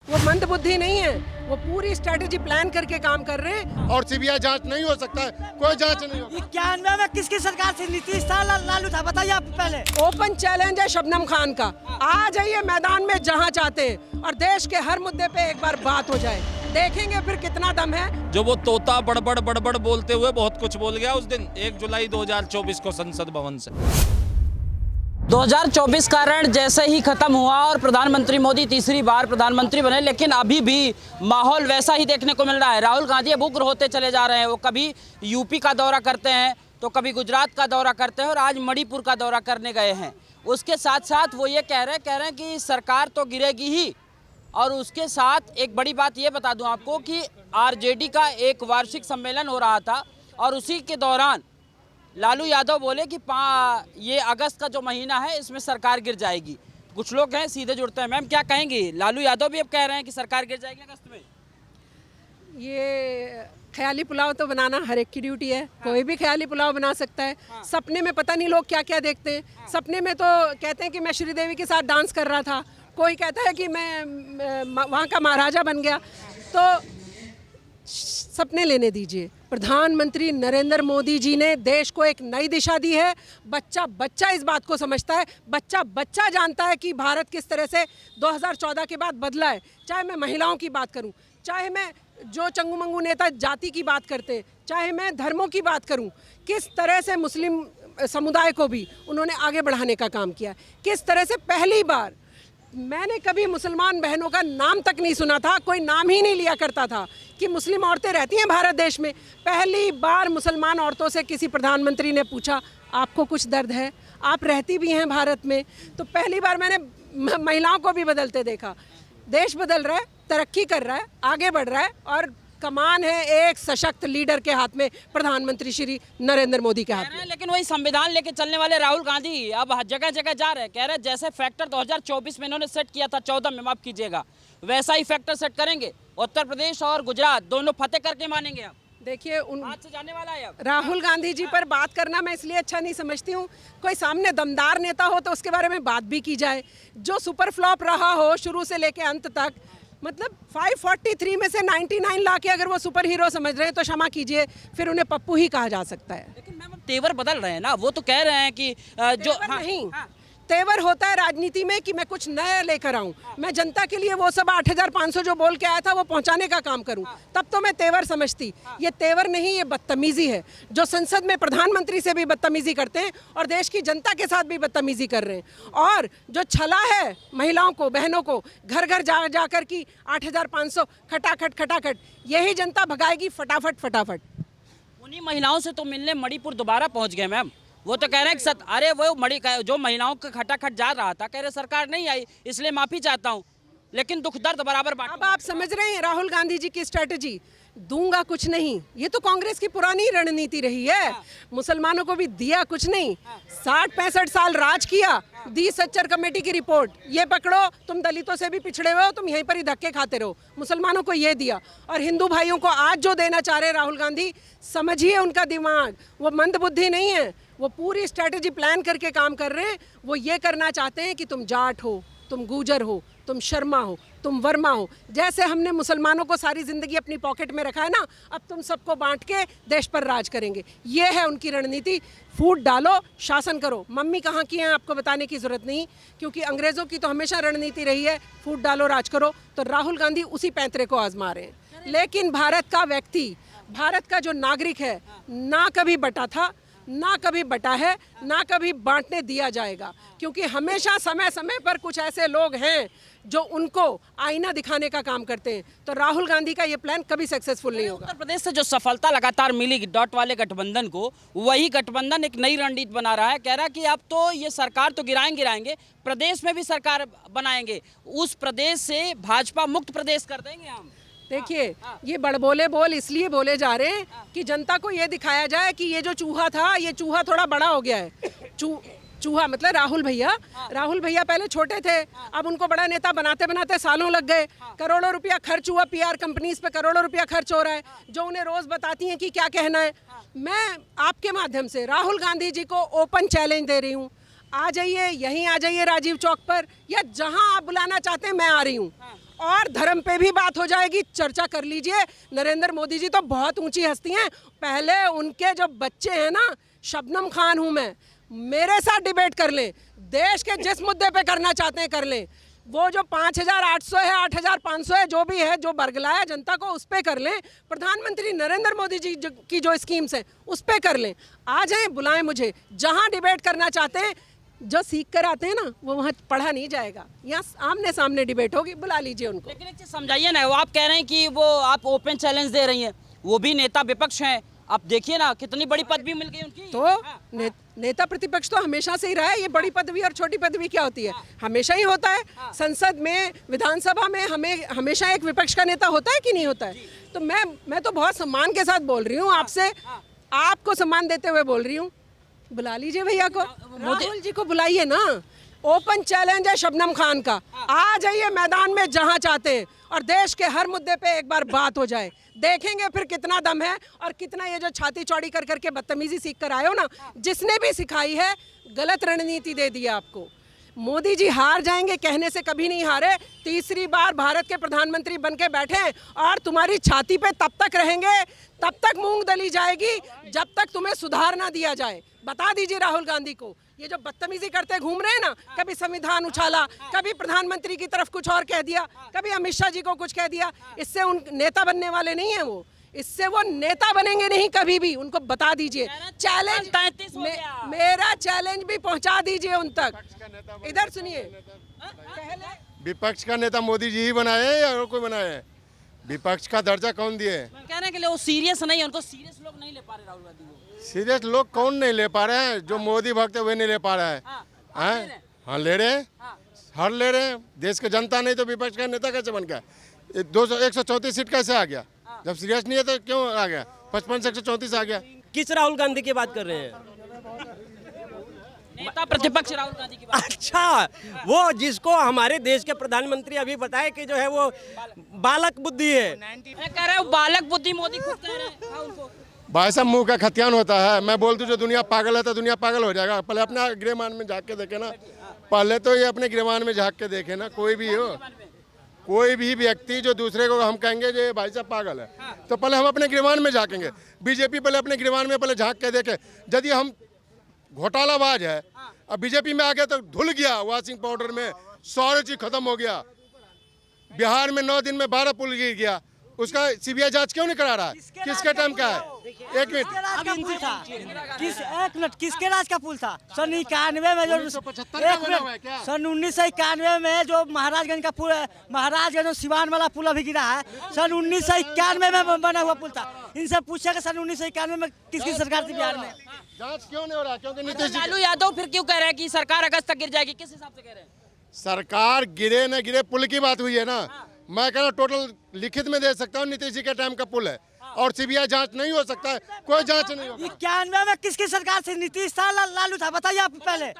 वो मंदबुद्धि नहीं है, वो पूरी स्ट्रेटेजी प्लान करके काम कर रहे हैं। और सीबीआई जांच नहीं हो सकता है, कोई जांच नहीं होगी। 91 में किसकी सरकार थी? नीतीश था, लालू था? बताइए आप पहले। ओपन चैलेंज है शबनम खान का, आ जाइए मैदान में जहां चाहते हैं और देश के हर मुद्दे पे एक बार बात हो जाए, देखेंगे फिर कितना दम है। जो वो तोता बड़बड़ बड़बड़ बोलते हुए बहुत कुछ बोल गया उस दिन 1 जुलाई 2024 को संसद भवन से। 2024 का रण जैसे ही खत्म हुआ और प्रधानमंत्री मोदी तीसरी बार प्रधानमंत्री बने, लेकिन अभी भी माहौल वैसा ही देखने को मिल रहा है। राहुल गांधी अब उग्र होते चले जा रहे हैं। वो कभी यूपी का दौरा करते हैं तो कभी गुजरात का दौरा करते हैं और आज मणिपुर का दौरा करने गए हैं। उसके साथ साथ वो ये कह रहे हैं कि सरकार तो गिरेगी ही। और उसके साथ एक बड़ी बात ये बता दूं आपको कि आरजेडी का एक वार्षिक सम्मेलन हो रहा था और उसी के दौरान लालू यादव बोले कि ये अगस्त का जो महीना है इसमें सरकार गिर जाएगी। कुछ लोग हैं सीधे जुड़ते हैं। मैम क्या कहेंगी? लालू यादव भी अब कह रहे हैं कि सरकार गिर जाएगी अगस्त में। ये ख्याली पुलाव तो बनाना हर एक की ड्यूटी है। कोई भी ख्याली पुलाव बना सकता है। सपने में पता नहीं लोग क्या क्या देखते हैं। सपने में तो कहते हैं कि मैं श्रीदेवी के साथ डांस कर रहा था, कोई कहता है कि मैं वहाँ का महाराजा बन गया। तो सपने लेने दीजिए। प्रधानमंत्री नरेंद्र मोदी जी ने देश को एक नई दिशा दी है। बच्चा बच्चा इस बात को समझता है, बच्चा बच्चा जानता है कि भारत किस तरह से 2014 के बाद बदला है। चाहे मैं महिलाओं की बात करूं, चाहे मैं जो चंगू मंगू नेता जाति की बात करते हैं, चाहे मैं धर्मों की बात करूं, किस तरह से मुस्लिम समुदाय को भी उन्होंने आगे बढ़ाने का काम किया। किस तरह से पहली बार मैंने कभी मुसलमान बहनों का नाम तक नहीं सुना था, कोई नाम ही नहीं लिया करता था कि मुस्लिम औरतें रहती हैं भारत देश में। पहली बार मुसलमान औरतों से किसी प्रधानमंत्री ने पूछा आपको कुछ दर्द है, आप रहती भी हैं भारत में। तो पहली बार मैंने महिलाओं को भी बदलते देखा। देश बदल रहा है, तरक्की कर रहा है, आगे बढ़ रहा है और कमान है एक सशक्त लीडर के हाथ में, प्रधानमंत्री श्री नरेंद्र मोदी के हाथ में। लेकिन वही संविधान लेके चलने वाले राहुल गांधी अब जगह जगह जा रहे हैं। कह रहे हैं जैसे फैक्टर 2024 में इन्होंने सेट किया था, 14 में माफ कीजिएगा, वैसा ही फैक्टर सेट करेंगे। उत्तर प्रदेश और गुजरात दोनों फतेह करके मानेंगे। अब देखिए हाथ से जाने वाला है। अब राहुल गांधी जी पर बात करना मैं इसलिए अच्छा नहीं समझती हूँ, कोई सामने दमदार नेता हो तो उसके बारे में बात भी की जाए। जो सुपर फ्लॉप रहा हो शुरू से लेके अंत तक, मतलब 543 में से 99 ला के अगर वो सुपर हीरो समझ रहे हैं तो क्षमा कीजिए, फिर उन्हें पप्पू ही कहा जा सकता है। लेकिन मैम अब तेवर बदल रहे हैं ना। वो तो कह रहे हैं कि जो नहीं, तेवर होता है राजनीति में कि मैं कुछ नया लेकर आऊं, मैं जनता के लिए वो सब 8500 जो बोल के आया था वो पहुंचाने का काम करूं, तब तो मैं तेवर समझती। ये तेवर नहीं, ये बदतमीजी है। जो संसद में प्रधानमंत्री से भी बदतमीजी करते हैं और देश की जनता के साथ भी बदतमीजी कर रहे हैं। और जो छला है महिलाओं को, बहनों को घर घर जा जाकर की 8500 खटाखट, यही जनता भगाएगी फटाफट। उन्हीं महिलाओं से तो मिलने मणिपुर दोबारा पहुंच गए मैम। वो तो कह रहे हैं कि अरे वो जो महिलाओं का खटाखट जा रहा था, कह रहे सरकार नहीं आई इसलिए माफी चाहता हूं, लेकिन दुख दर्द बराबर बांटो। अब आप समझ रहे हैं राहुल गांधी जी की स्ट्रेटजी, दूंगा कुछ नहीं। ये तो कांग्रेस की पुरानी रणनीति रही है। मुसलमानों को भी दिया कुछ नहीं, 60-65 साल राज किया, दी सच्चर कमेटी की रिपोर्ट, ये पकड़ो, तुम दलितों से भी पिछड़े हुए हो, तुम यहीं पर ही धक्के खाते रहो। मुसलमानों को ये दिया और हिंदू भाइयों को आज जो देना चाह रहे राहुल गांधी, समझिए उनका दिमाग, वो मंदबुद्धि नहीं है, वो पूरी स्ट्रेटेजी प्लान करके काम कर रहे हैं। वो ये करना चाहते हैं कि तुम जाट हो, तुम गुजर हो, तुम शर्मा हो, तुम वर्मा हो। जैसे हमने मुसलमानों को सारी जिंदगी अपनी पॉकेट में रखा है ना, अब तुम सबको बांट के देश पर राज करेंगे। ये है उनकी रणनीति। फूट डालो, शासन करो। मम्मी कहाँ की हैं आपको बताने की जरूरत नहीं, क्योंकि अंग्रेजों की तो हमेशा रणनीति रही है फूट डालो राज करो। तो राहुल गांधी उसी पैंतरे को आजमा रहे हैं। लेकिन भारत का व्यक्ति, भारत का जो नागरिक है, ना कभी बटा था, ना कभी बटा है, ना कभी बांटने दिया जाएगा, क्योंकि हमेशा समय समय पर कुछ ऐसे लोग हैं जो उनको आईना दिखाने का काम करते हैं। तो राहुल गांधी का ये प्लान कभी सक्सेसफुल नहीं होगा। उत्तर प्रदेश से जो सफलता लगातार मिली डॉट वाले गठबंधन को, वही गठबंधन एक नई रणनीति बना रहा है। कह रहा है कि अब तो ये सरकार तो गिराएंगे, प्रदेश में भी सरकार बनाएंगे, उस प्रदेश से भाजपा मुक्त प्रदेश कर देंगे हम। देखिए, ये बड़बोले बोल इसलिए बोले जा रहे हैं कि जनता को ये दिखाया जाए कि ये जो चूहा था, ये चूहा थोड़ा बड़ा हो गया है। चूहा मतलब राहुल भैया पहले छोटे थे, अब उनको बड़ा नेता बनाते बनाते सालों लग गए। करोड़ों रुपया खर्च हुआ, पीआर कंपनीज पे करोड़ों रुपया खर्च हो रहा है, जो उन्हें रोज बताती हैं कि क्या कहना है। मैं आपके माध्यम से राहुल गांधी जी को ओपन चैलेंज दे रही हूँ, आ जाइए, यहीं आ जाइए राजीव चौक पर, या जहां आप बुलाना चाहते हैं मैं आ रही हूँ। और धर्म पे भी बात हो जाएगी, चर्चा कर लीजिए। नरेंद्र मोदी जी तो बहुत ऊंची हस्ती हैं। पहले उनके जो बच्चे हैं ना, शबनम खान हूं मैं, मेरे साथ डिबेट कर लें, देश के जिस मुद्दे पे करना चाहते हैं कर लें। वो जो 5,800 है, 8,500 है, जो भी है, जो बरगलाया जनता को, उस पे कर लें। प्रधानमंत्री नरेंद्र मोदी जी की जो स्कीम्स हैं उस पे कर लें। आ जाएं, बुलाएं मुझे, जहां डिबेट करना चाहते हैं। जो सीख कर आते हैं ना, वो वहाँ पढ़ा नहीं जाएगा, यहाँ आमने सामने डिबेट होगी, बुला लीजिए उनको। लेकिन एक चीज समझाइए ना, वो आप कह रहे हैं कि वो आप ओपन चैलेंज दे रही हैं, वो भी नेता विपक्ष हैं, आप देखिए ना कितनी बड़ी पदवी मिल गई उनकी। तो नेता प्रतिपक्ष तो हमेशा से ही रहा है। ये बड़ी पदवी और छोटी पदवी क्या होती है, हमेशा ही होता है। संसद में, विधानसभा में हमें हमेशा एक विपक्ष का नेता होता है कि नहीं होता है। तो मैं तो बहुत सम्मान के साथ बोल रही हूँ आपसे, आपको सम्मान देते हुए बोल रही हूँ। बुला लीजिए भैया को, राहुल जी को बुलाइए ना। ओपन चैलेंज है शबनम खान का, आ जाइए मैदान में जहां चाहते हैं, और देश के हर मुद्दे पे एक बार बात हो जाए। देखेंगे फिर कितना दम है, और कितना ये जो छाती चौड़ी कर करके बदतमीजी सीख कर आए हो ना, जिसने भी सिखाई है, गलत रणनीति दे दी आपको। मोदी जी हार जाएंगे कहने से कभी नहीं हारे। तीसरी बार भारत के प्रधानमंत्री बन के बैठे, और तुम्हारी छाती पे तब तक रहेंगे, तब तक मूंग दली जाएगी, जब तक तुम्हें सुधार ना दिया जाए। बता दीजिए राहुल गांधी को, ये जो बदतमीजी करते घूम रहे हैं ना, कभी संविधान उछाला, कभी प्रधानमंत्री की तरफ कुछ और कह दिया, कभी अमित शाह जी को कुछ कह दिया, इससे उन नेता बनने वाले नहीं है वो, इससे वो नेता बनेंगे नहीं कभी भी। उनको बता दीजिए, चैलेंज मेरा चैलेंज भी पहुंचा दीजिए उन तक। इधर सुनिए, विपक्ष का नेता मोदी जी ही बनाए या और कोई बनाए? विपक्ष का दर्जा कौन दिए? कहने के लिए वो सीरियस नहीं है, उनको सीरियस लोग नहीं ले पा रहे राहुल गांधी को। सीरियस लोग कौन नहीं ले पा रहे हैं? जो मोदी भक्त है वे नहीं ले पा रहा है। हाँ ले रहे हैं, हर ले रहे हैं। देश की जनता नहीं तो विपक्ष का नेता कैसे बन गया? 134 सीट कैसे आ गया? जब सीरियस नहीं है तो क्यों आ गया? 55 से 134 आ गया। किस राहुल गांधी की बात कर रहे हैं? नेता प्रतिपक्ष राहुल गांधी की बात। अच्छा, वो जिसको हमारे देश के प्रधानमंत्री अभी बताए कि जो है वो बालक बुद्धि है। मैं कह रहा हूँ बालक बुद्धि, मोदी खुद कह रहे हैं। हाँ, उनको भाई साहब मुंह का खतियान होता है। मैं बोल दूं जो दुनिया पागल है तो दुनिया पागल हो जाएगा। पहले अपना गृहमान में झाँक के देखे ना, पहले तो ये अपने गृहमान में झाँक के देखे ना। कोई भी हो, कोई भी व्यक्ति जो दूसरे को हम कहेंगे जो भाई साहब पागल है, तो पहले हम अपने गृहमान में झाँकेंगे। बीजेपी पहले अपने गृहमान में पहले झाँक के देखे। यदि हम घोटालाबाज है, अब बीजेपी में आ गया तो धुल गया वॉशिंग पाउडर में, सारी चीज खत्म हो गया। बिहार में 9 दिन में 12 पुल गिर गया, उसका सीबीआई जांच क्यों नहीं करा रहा? किसके टाइम का है? एक मिनट, किसके राज का पुल था? सन 91 में जो 1995 सन 1991 में जो महाराजगंज का पुल, महाराजगंज जो सिवान वाला पुल अभी गिरा है, सन 1991 में बना हुआ पुल था। इनसे पूछा कि सन 1991 में किसकी सरकार थी बिहार में? जांच क्यों नहीं हो रहा? क्योंकि नीतीश लालू यादव फिर क्यों कह रहे हैं कि सरकार अगस्त तक गिर जाएगी? किस हिसाब से कह रहे हैं? सरकार गिरे न गिरे, पुल की बात हुई है ना। मैं कह रहा टोटल लिखित में दे सकता हूँ, नीतीश जी के टाइम का पुल है, और सीबीआई जांच नहीं हो सकता है, कोई जांच नहीं होगा। 91 में किसकी सरकार थी? नीतीश था, लालू था? बताइए आप पहले,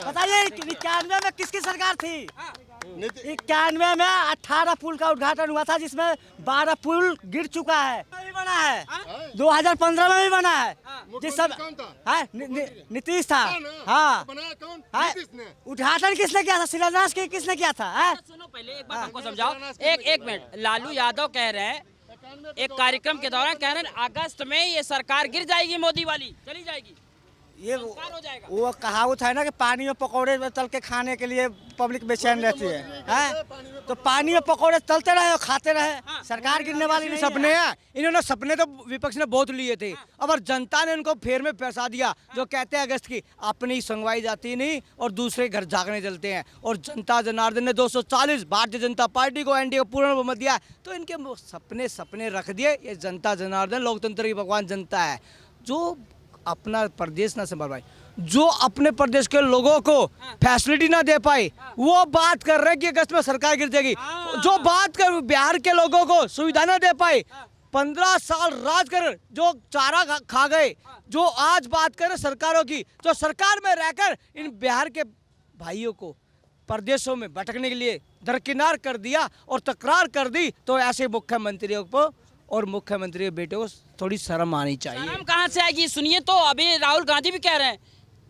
बताइए 91 में किसकी सरकार थी? 91 में 18 पुल का उद्घाटन हुआ था, जिसमें 12 पुल गिर चुका है। भी बना है 2015 में भी बना है, जिस सब नीतीश था। हाँ, उद्घाटन किसने किया था? शिलान्यास किसने किया था? सुनो पहले एक बात हमको समझाओ। एक मिनट, लालू यादव कह रहे हैं एक कार्यक्रम के दौरान, कह रहे हैं अगस्त में ये सरकार गिर जाएगी, मोदी वाली चली जाएगी, ये हो जाएगा। वो कहावत है ना कि पानी में पकौड़े तल के खाने के लिए पब्लिक बेचैन रहती है, हैं? तो पानी में पकौड़े तलते रहे और खाते रहे, सरकार गिरने वाली नहीं। सपने हैं, इन्होंने सपने तो विपक्ष ने बहुत लिए थे, अब जनता ने इनको फेर में फंसा दिया। जो कहते हैं अगस्त की, अपनी सुनवाई जाती नहीं और दूसरे घर झाँकने चलते हैं। और जनता जनार्दन ने 240 भारतीय जनता पार्टी को, एनडीए को पूर्ण बहुमत दिया, तो इनके सपने रख दिए। ये जनता जनार्दन, लोकतंत्र की भगवान जनता है, जो अपना प्रदेश ना संभाल पाए, जो अपने प्रदेश के लोगों को फैसिलिटी ना दे पाए, वो बात कर रहे हैं कि अगस्त में सरकार गिर जाएगी। जो बात कर बिहार के लोगों को सुविधा ना दे पाए, 15 साल राज कर जो चारा खा गए, जो आज बात करें सरकारों की, जो सरकार में रहकर इन बिहार के भाइयों को प्रदेशों में भटकने के लिए दरकिनार कर दिया और तकरार कर दी, तो ऐसे मुख्यमंत्रियों को और मुख्यमंत्री के बेटे को थोड़ी शर्म आनी चाहिए। शर्म कहाँ से आएगी? सुनिए तो, अभी राहुल गांधी भी कह रहे हैं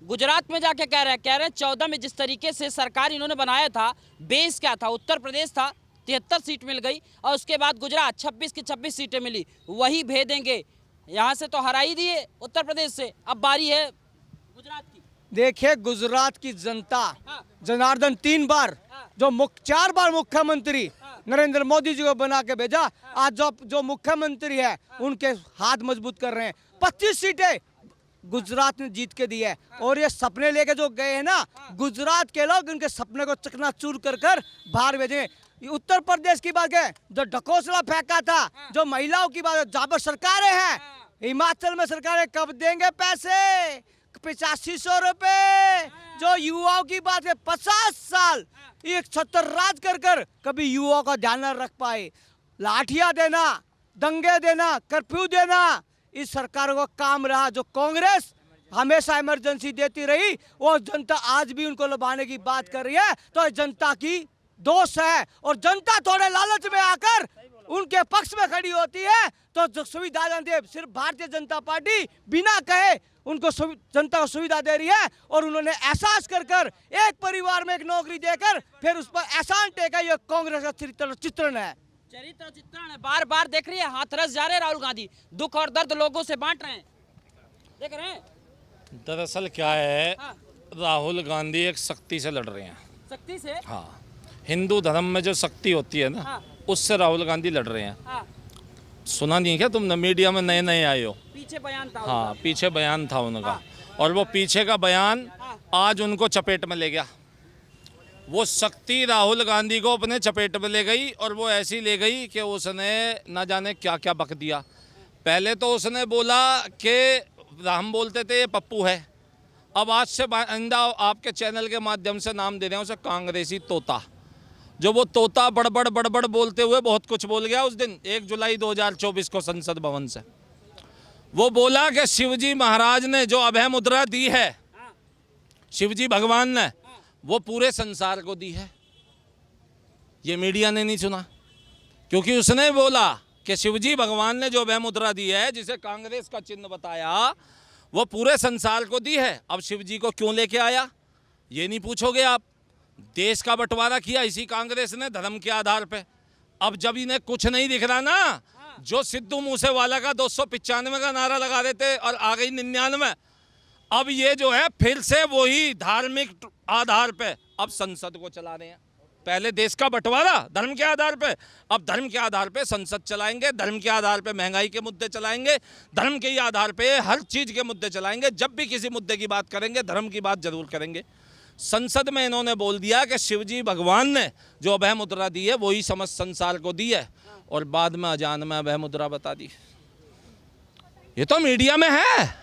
गुजरात में जाके कह रहे हैं 14 में जिस तरीके से सरकार इन्होंने बनाया था, बेस क्या था, उत्तर प्रदेश था, 73 सीट मिल गई और उसके बाद गुजरात 26 की 26 सीटें मिली, वही भेदेंगे। यहाँ से तो हरा ही दिए उत्तर प्रदेश से, अब बारी है गुजरात की। देखिए गुजरात की जनता, जनार्दन 3 बार जो 4 बार मुख्यमंत्री नरेंद्र मोदी जी को बना के भेजा, आज जो मुख्यमंत्री है उनके हाथ मजबूत कर रहे हैं। 25 सीटें गुजरात ने जीत के दी है और ये सपने लेके जो गए हैं ना गुजरात के लोग, उनके सपने को चकनाचूर कर कर बाहर भेजे। उत्तर प्रदेश की बात है, जो ढकोसला फेंका था, जो महिलाओं की बात, जहाँ पर सरकारें हैं, हिमाचल में सरकारें कब देंगे पैसे, 8500 रुपए। जो युवाओं की बात है, 50 साल 176 राज कर कर कभी युवाओं का ध्यान न रख पाए। लाठियां देना, दंगे देना, कर्फ्यू देना, इस सरकार का काम रहा। जो कांग्रेस हमेशा इमरजेंसी देती रही, वो जनता आज भी उनको लुभाने की बात कर रही है, तो जनता की दोष है। और जनता थोड़े लालच में आकर उनके पक्ष में खड़ी होती है, तो जो सुविधा दे, सिर्फ भारतीय जनता पार्टी बिना कहे उनको जनता को सुविधा दे रही है। और उन्होंने एहसास कर कर एक परिवार में एक नौकरी देकर फिर उस पर एहसान टेका, ये कांग्रेस का चित्रण है, चरित्र चित्रण है। बार बार देख रही है, हाथरस जा रहे हैं राहुल गांधी, दुख और दर्द लोगों से बांट रहे हैं, देख रहे हैं। दरअसल क्या है, राहुल गांधी एक शक्ति से लड़ रहे हैं। शक्ति से? हाँ, हिंदू धर्म में जो शक्ति होती है ना, उससे राहुल गांधी लड़ रहे हैं। सुना नहीं क्या तुमने, मीडिया में नए नए आए हो? पीछे बयान था। हाँ, पीछे बयान था उनका, और वो पीछे का बयान आज उनको चपेट में ले गया। वो शक्ति राहुल गांधी को अपने चपेट में ले गई, और वो ऐसी ले गई कि उसने ना जाने क्या क्या बक दिया। पहले तो उसने बोला कि हम बोलते थे ये पप्पू है, अब आज से आइंदा आपके चैनल के माध्यम से नाम दे रहे हैं उसे कांग्रेसी तोता। जो वो तोता बड़बड़ बोलते हुए बहुत कुछ बोल गया उस दिन 1 जुलाई 2024 को संसद भवन से। वो बोला कि शिवजी महाराज ने जो अभय मुद्रा दी है, शिवजी भगवान ने, वो पूरे संसार को दी है। ये मीडिया ने नहीं सुना, क्योंकि उसने बोला कि शिवजी भगवान ने जो अभय मुद्रा दी है, जिसे कांग्रेस का चिन्ह बताया, वो पूरे संसार को दी है। अब शिवजी को क्यों लेके आया, ये नहीं पूछोगे आप। देश का बंटवारा किया इसी कांग्रेस ने धर्म के आधार पे। अब जब इन्हें कुछ नहीं दिख रहा ना, जो सिद्धू मूसेवाला का 295 का नारा लगा देते और आ गई 99, अब ये जो है फिर से वही धार्मिक आधार पे अब संसद को चला रहे हैं। पहले देश का बंटवारा धर्म के आधार पे, अब धर्म के आधार पे संसद चलाएंगे, धर्म के आधार पे महंगाई के मुद्दे चलाएंगे, धर्म के ही आधार पे हर चीज के मुद्दे चलाएंगे। जब भी किसी मुद्दे की बात करेंगे, धर्म की बात जरूर करेंगे। संसद में इन्होंने बोल दिया कि शिवजी भगवान ने जो अभय मुद्रा दी है वही समस्त संसार को दी है, और बाद में अजान में अभय मुद्रा बता दी। ये तो मीडिया में है,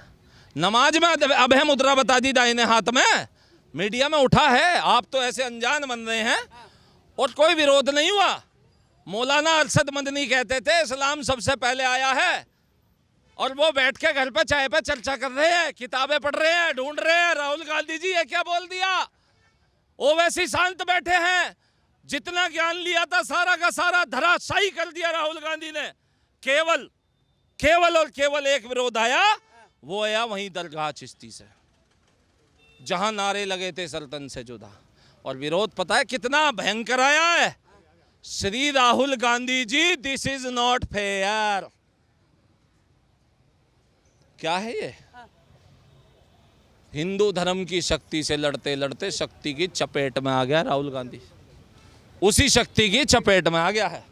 नमाज में अभय मुद्रा बता दी दाहिने हाथ में, मीडिया में उठा है। आप तो ऐसे अनजान बन रहे हैं, और कोई विरोध नहीं हुआ। मौलाना अरशद मदनी कहते थे इस्लाम सबसे पहले आया है, और वो बैठ के घर पे चाय पे चर्चा कर रहे हैं, किताबें पढ़ रहे हैं, ढूंढ रहे हैं राहुल गांधी जी ये क्या बोल दिया। ओवैसी शांत बैठे हैं, जितना ज्ञान लिया था सारा का सारा धराशायी कर दिया राहुल गांधी ने। केवल और केवल एक विरोध आया, वो आया वहीं दरगाह चिश्ती से, जहां नारे लगे थे सल्तन से जुदा। और विरोध पता है कितना भयंकर आया है, Shri Rahul Gandhi ji this is not fair. क्या है ये? हिंदू धर्म की शक्ति से लड़ते लड़ते शक्ति की चपेट में आ गया राहुल गांधी, उसी शक्ति की चपेट में आ गया है।